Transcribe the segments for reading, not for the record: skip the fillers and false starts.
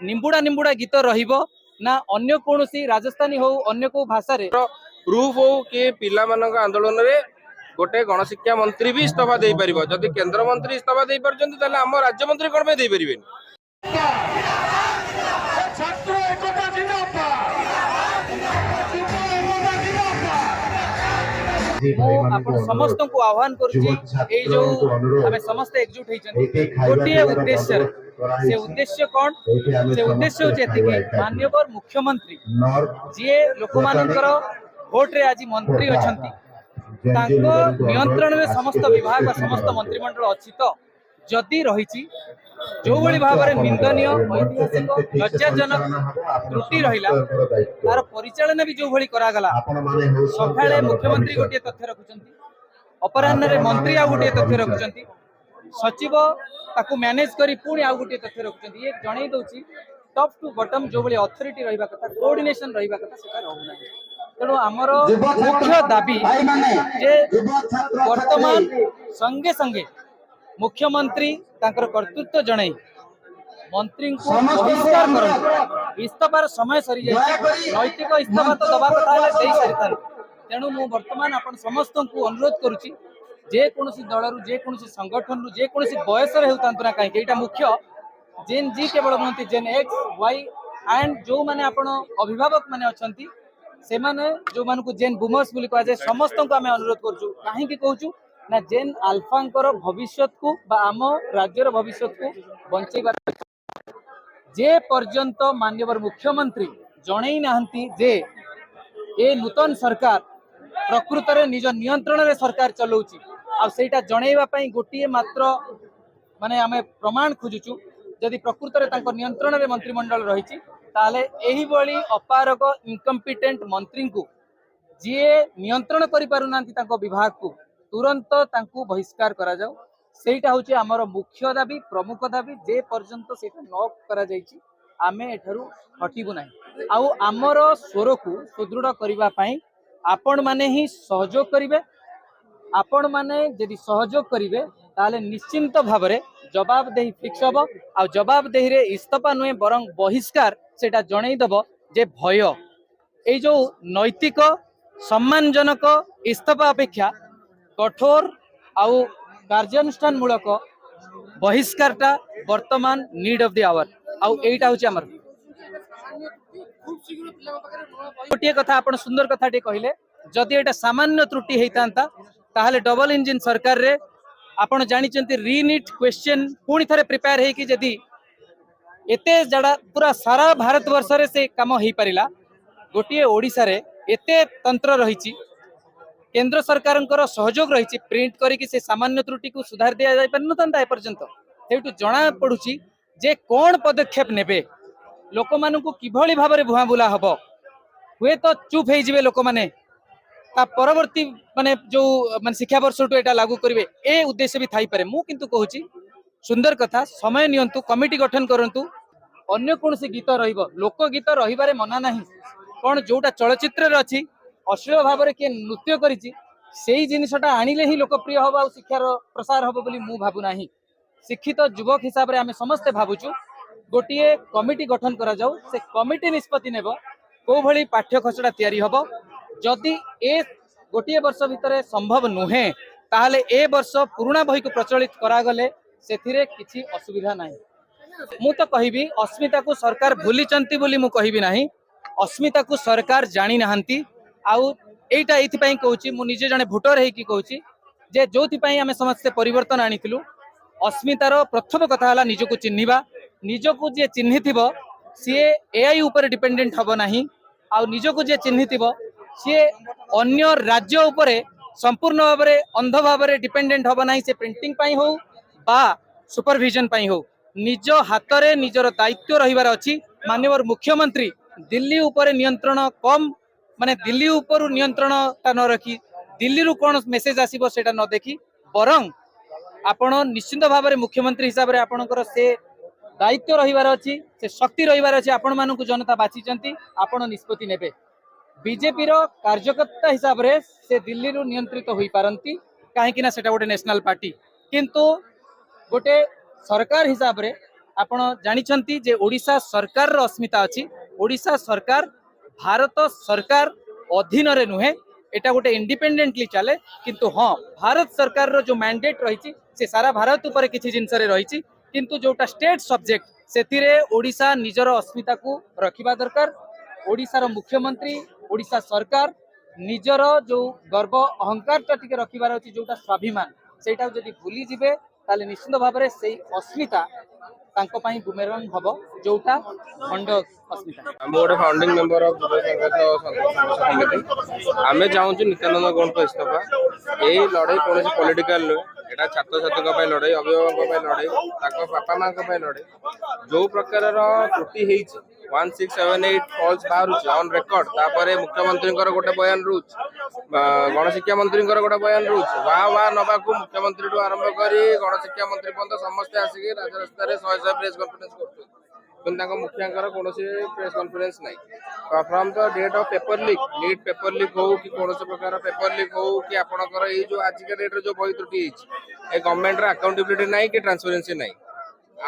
निंबुड़ा निंबुड़ा गीत रहिबो ना अन्य कोनोसी राजस्थानी हो अन्य को भाषा रे प्रूफ हो कि पिला मानक आंदोलन रे गोटे गणशिक्षा मंत्री भी इस्तीफा दे परिबो जदि केंद्र मंत्री इस्तीफा दे परजंती ताले हम राज्य मंत्री कोन पे दे परिबेनी समस्त को आह्वान करुच्ची जो आम समस्त एकजुट होती गोटे उद्देश्य से उद्देश्य कौन से उद्देश्य हूँ माननीय मुख्यमंत्री जी लोक मानकर भोट रे आज मंत्री अच्छा नियंत्रण में समस्त विभाग समस्त मंत्रिमंडल अच्छी तो जदि रही जो भाई भाव में निंदनीय ऐतिहासिक लज्जाजनक त्रुटि रहा तार परिचालन भी जो भाई करागला सकाळे मुख्यमंत्री गोटे तथ्य रखुंट अपराह्न मंत्री आ गोटे तथ्य रखुंट सचिव ताकू मैनेज करी पुणी आ गोटे तथ्य रखुंट ये जणई दउची टॉप टू बॉटम जो भाई अथॉरिटी रहिबा कथा कोऑर्डिनेशन रहिबा कथा सेटा रहउना तेणु आमर मुख्य दाबी जे वर्तमान संगे संगे मुख्यमंत्री तांकर कर्तृत्व जणई मंत्री को बहिष्कार कर इस्तफार समय सरी जाए नैतिक इस्तफा तो दबा कथा दे सारी तेणु मु वर्तमान आपण समस्त को अनुरोध करुच्ची जेकोसी दल जेकोसी संगठन रु जेकोसी बयस होता कहीं मुख्य जेन जी केवल नुहति जेन एक्स वाई एंड जो माने आपण अभिभावक माने अछंती से माने जो मान को जेन बुमर्स बोली कहा जाए समस्त को आम अनुरोध करूँ कहीं कहूँ ना जेन आल्फांकर भविष्य को बा आम राज्यर भविष्य को बंचेबार जे पर्यंत माननीय मुख्यमंत्री जणई नाहंती जे ए नूतन सरकार प्रकृत रे निज नियंत्रण रे सरकार चलाउची आ सेटा जणैबा पई गोटिए मात्र माने आमे प्रमाण खोजुचु जदि प्रकृत रे तांको नियंत्रण रे मंत्रिमंडल रहिची ताले एही बळी अपारक इनकम्पिटेंट मंत्री को जी नियंत्रण करि पारु नांती तांको विभाग को तुरंत तांको बहिष्कार करा जाऊ सेटा होची हमर मुख्य दाबी प्रमुख दाबी जे पर्यंत सेटा न करा जाईची आमे एठारु हटिबु नाही आउ हमर स्वर को सुदृढ़ करिबा पई आपण माने ही सहयोग करिवे आपण माने यदि सहयोग करिवे ताले निश्चिंत भावरे जवाबदेही फिक्स हबो आ जवाबदेही रे इस्तफा नुहे बरं बहिष्कार सेटा जणै दबो जे भय ए जो नैतिक सम्मानजनक इस्तफा अपेक्षा कठोर आउ कार्यानुष्ठान मूलक बहिष्कारटा वर्तमान नीड ऑफ द आवर आउ एटा होची हमर गोटे कथा आपण सुंदर कथा टे कहले जदि एटा सामान्य त्रुटि हेतांता ताहले डबल इंजिन सरकार रे आपण जानिचंती रीनीट क्वेश्चन पुणी थरे प्रिपेयर हे कि जदि एते जड़ा पूरा सारा भारत वर्ष रे से काम हेई परिला गोटे ओडिसा रे एते तंत्र रहिची केंद्र सरकारंकर सहयोग रहिची प्रिंट करी कि से सामान्य त्रुटि को सुधार दिया जाय परनतंता ए पर्यंत सेटु जणा पडुची जे कोन पदक्षेप नेबे लोक मानकु किभଳି भाबरे भुआ बुला हबो हुए तो चुप हे जिवे लोक माने ता परवर्ती माने जो माने शिक्षा वर्ष टु एटा लागू करिवे ए उद्देश्य भी थाई पारे मु किंतु कहूची सुंदर कथा समय नियंतु कमिटी गठन करंतु अन्य कोनसी गीत रहिबो लोक गीत रहिबारे मना नाही कोन जोटा चलचित्र रे अछि अश्लील भाबरे के नृत्य करिछि सेही जिनिसटा आनिले ही लोकप्रिय हबो आ शिक्षार प्रसार हबो बोली मु भाबु नाही शिक्षित युवक हिसाब रे आमे समस्त भाबुछु गोटिए कमिटी गठन करा जाऊ से कमिटी निष्पत्ति नेब को भली पाठ्य खसड़ा तैयारी हबो जदि ए गोटिए वर्ष भितर संभव नुहे ताहले ए वर्ष पुराना बही को प्रचलित करा गले सेथिरे किछि असुविधा नाही मु तो कहिबी अस्मिता को सरकार भूली चंती बोली मु कहिबी नाही अस्मिता को सरकार जानी नाहंती आउ एटा एथि पई कहूची मु निजे जने भोटर हे की कहूची जे जोथि पई हमें समस्त परिवर्तन आनिथिलु अस्मितार प्रथम कथा हला निजको चिन्हिबा निजको जे चिन्हिथिबो सी एआई ऊपर डिपेंडेंट हबो नाही आ निजको जे चिन्हिथिबो सी अन्य राज्य उपरे संपूर्ण भाबरे अंध भाबरे डिपेंडेंट हबो नाही से प्रिंटिंग पई हो बा सुपरविजन पई हो निज हातरे निजर दायित्व रहिबार अछि माननीय मुख्यमंत्री दिल्ली उपरे नियंत्रण कम माने दिल्ली ऊपर नियंत्रण ता न रखी दिल्ली रु कोन मेसेज आसीबो सेटा न देखी बरं आपण निश्चित भाव में मुख्यमंत्री हिसाब से आपणकर से दायित्व रहिबार अछि से शक्ति रहिबार अछि आपण मानकु जनता बाचिचंती आपण निष्पत्ति नेबे बीजेपी रो कार्यकर्ता हिसाब से से दिल्ली रु नियंत्रित होई पारंती काहे कि ना सेटा गोटे नेशनल पार्टी किंतु गोटे सरकार हिसाब से आपण जानिछंती जे ओडिशा सरकार रो अस्मिता अछि। ओडिशा सरकार भारत सरकार अधीन रे नुहे, एटा गोटे इंडिपेंडेंटली चले, किंतु हाँ भारत सरकार रो जो मैंडेट रही से सारा भारत ऊपर किसी जिनस रही, किंतु जोटा स्टेट सब्जेक्ट से ओडिशा निजर अस्मिता को रखिबा दरकार। ओडिशार मुख्यमंत्री ओडिशा सरकार निजर जो गर्व अहंकार टिके रखिबार अछि, जोटा स्वाभिमान सेटा जदि भूली जिवे ताले निश्चित भाव में से अस्मिता तांको पाई बुमेरंग हबो, जोटा खंड अस्मिता। हम गोटे फाउंडिंग मेंबर ऑफ समिति आमे चाहूँ नित्यानंद गौड़ को इस्तीफा। यही लड़ाई कौन पॉलिटिकल नुहे, एटा छात्र छात्री लड़ाई, अभिभावक लड़ाई, बापा माँ लड़ाई। जो प्रकार त्रुटि 1678 फॉल्स बाहर ऑन रेकर्ड, तापर मुख्यमंत्री गोटे बयान रोच, गणशिक्षा मंत्री गोटे बयान रोच, वाह नवा मुख्यमंत्री आरंभ कर गणशिक्षा मंत्री पर्यटन समस्ते आसिक राजरास्तार 100 प्रेस कॉन्फ्रेंस कर मुखिया कौन प्रेस कॉन्फ्रेंस ना। From the date of paper leak, NEET paper leak हो कि कौन प्रकार पेपर लीक हो कि आपणकर जो आज का डेट जो बही त्रुटि गवर्नमेंट अकाउंटेबिलिटी ना कि ट्रांसपेरेंसी ना।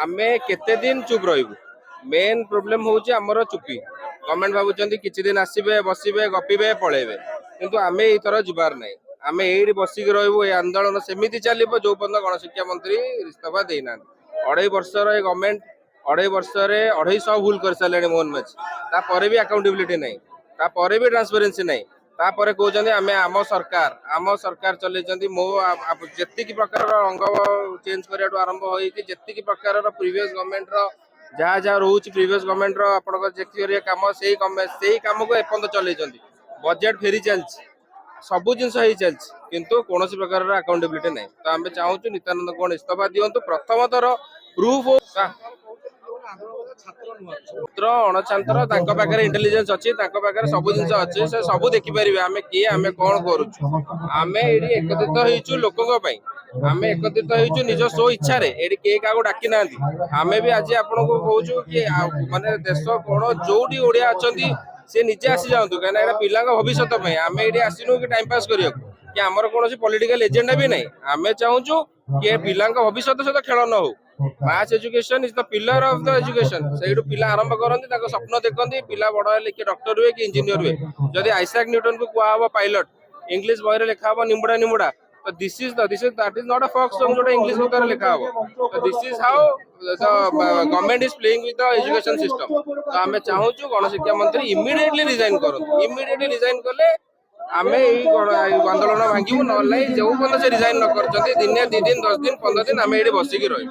आमे केते दिन चुप रहिबु, मेन प्रोब्लेम होउची हमर चुप्पी। गवर्नमेंट भाबुचंदी किछि दिन आसीबे बसिबे गपिबे पळेबे, किंतु आमे एई तरह जुबार नै। आमे एई बसिक रहिबु, ए आंदोलन सेमिति चलिबो जो पर्यंत गणशिक्षा मंत्री इस्तीफा देना। 2.5 वर्षर ए गवर्नमेंट 2.5 वर्षरे 250 भूल कर सारे मोहन माझी, तापर भी अकाउंटेबिलिटी नहीं, तापर भी ट्रांसपेरेंसी नहीं। तापर कहते आम आम सरकार चलती मो जी प्रकार अंग चेंज करने आरंभ हो जी प्रकार प्रीवियस गवर्नमेंट जहाँ जहाँ रोच प्रीवियस गवर्नमेंट कम से कम को एपर्यंत चल बजेट फेरी चलती सबू जिन चलती, किंतु कौन प्रकार अकाउंटेबिलिटी नहीं। तो आम चाहूँ नित्यानंद गौड़ इस्तीफा दिंतु। प्रथम थर प्रूफ हो छात्र अणछात्र इंटेलिजेंस अच्छी सब जिन अच्छे से सब देखिपारे आम किए आम कौन करुँ। आम ये एकत्रित लोकों आम एकत्रित हो निज स्व इच्छा किए क्या डाकी ना। आम भी आज आपको कहूँ कि माने देश कौन जोटी ओडिया अच्छा सी निजे आसी जातु कहीं पिला भविष्य आम ये आसनु कि टाइम पास करने कि आमर कौन पॉलिटिकल एजेंडा भी नहीं। आम चाहूँ कि पिला भविष्य सहित खेल न हो। मास education is the pillar of the education. से पिला आरंभ करते स्वप्न देखते पिला बड़ हेल्ले कि डॉक्टर हुए कि इंजीनियर हुए। जदि आइजैक न्यूटन को कहब पायलट, इंग्लिश बही लिखा हम निमुड़ा निमुड़ा, तो this is that is not a फॉक्स सॉन्ग जो इंग्लिश बुक लिखा हम। तो this is how the government is playing with the education system. तो आम चाहूँ गणशिक्षा मंत्री इमिडिएटली रिजाइन करूँ। इमिडिएटली रिजाइन कले आम आंदोलन भांगू ना जो पर्यटन से रिजाइन न कर दिने 2 दिन 10 दिन 15 दिन आम ये बसिक रही।